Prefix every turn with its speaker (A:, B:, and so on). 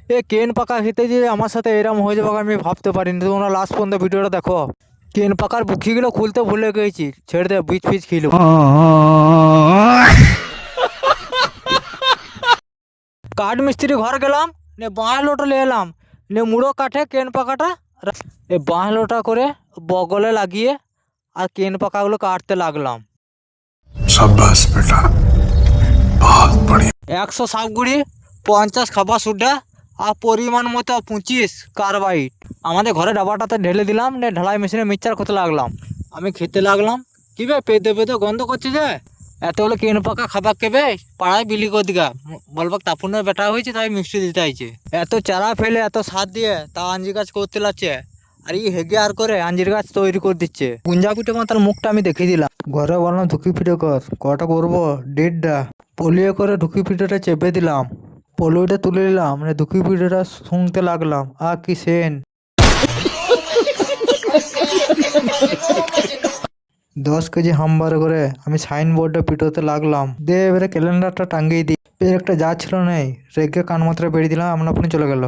A: এ কেন পাকা খেতে যে আমার সাথে এরম হয়ে যাবে আমি ভাবতে পারিনি। তোমরা লাস্ট পর্যন্ত ভিডিওটা দেখো। কেন পাকার বুকিগুলো খুলতে ভুলে গেছি, ছেড়ে দে, বিচ ফিচ খিলো। কাঠ মিস্ত্রি ঘর গেলাম, নে বাঁশ লোটা নিয়ে এলাম, নে মুড়ো কাঠে কেন পাকাটা এই বাঁশ লোটা করে বগলে লাগিয়ে আর কেন পাকাগুলো কাটতে লাগলাম।
B: शाबाश बेटा, बहुत बढ़िया।
A: 100 সাপগুড়ি, 50 খাবার সুডা আর পরিমাণ মতো 25 কার্বাইড আমাদের ঘরে ডাবাটাতে ঢেলে দিলাম, নে ঢালাই মেশিনে মিক্সচার করতে লাগলাম। আমি খেতে লাগলাম। কি বে পেতে পেতে গন্ধ করছে যে, এতগুলো কেন পাকা খাবার কেবে পাড়ায় বিলি করে দিগা বলবা তাপুনের বেটা হয়েছে তাই মিষ্টি দিতে আইছে। এত চারা ফেলে এত সার দিয়ে তা আঞ্জি গাছ করতে লাগছে, আর এই হেগে আর করে আঞ্জির গাছ তৈরি করে দিচ্ছে। পুঞ্জা পিঠে মাতার মুখটা আমি দেখিয়ে দিলাম। ঘরে বললাম ঢুকি পিঠে কর, কটা করবো 1.5টা পলিয়ে করে ঢুকি পিঠেটা চেপে দিলাম, পলিটা তুলে নিলাম, মানে ঢুকি পিঠেটা শুনতে লাগলাম। আর কি সেন 10 কেজি হামবার করে আমি সাইনবোর্ডে পিটোতে লাগলাম। দিয়ে এবারে ক্যালেন্ডারটা টাঙ্গিয়ে দিই। এর একটা যা ছিল নেই, রেগে কান মাত্রা বেরিয়ে দিলাম, আপনা আপনি চলে গেল।